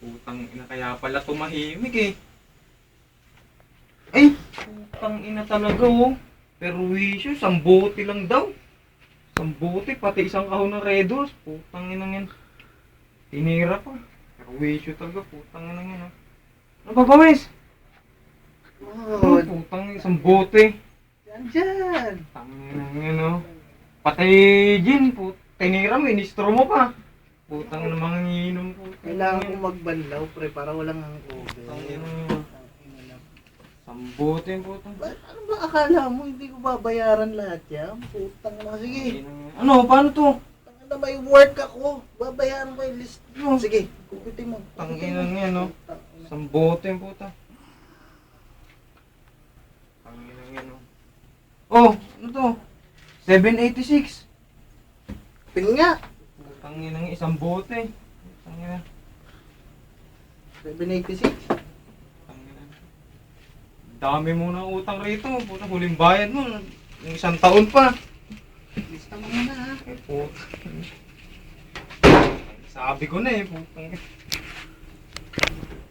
Putang ina, kaya pala tumahimik eh. Ay, putang ina talaga oh. Perwisyo, sambote lang daw. Sambote, pati isang kahon ng Red Horse. Putang ina yan. Tinira pa. Perwisyo talaga, putang ina yan oh. Ano ba Wes? Oh, Oh, putang ina, sambote. dyan. Putang ina yan oh. Pati gin, tinira mo, inistro mo pa. Putang ina, mga nginom po. Kailangan kong magbanlaw, pre, para walang hangover. Putang ina. Tangina lang. Sambote yung putang. Ano ba akala mo? Hindi ko babayaran lahat yan? Putang na. Sige. Ano, paano to? Tangina, may work ako. Babayaran ko yung list mo. Sige, kukutin mo. Tangina nga, no? Tangina. Sambote yung puta. Tangina nga, no? Oh, ano to? 786. Pin nga. Tangina nga, isang bote. Tangina. 786. Tangina. Dami mo na utang rito. Puta, huling bayad mo. Yung isang taon pa. Lista mo muna ha. Eh, puta. Sabi ko na eh, putang.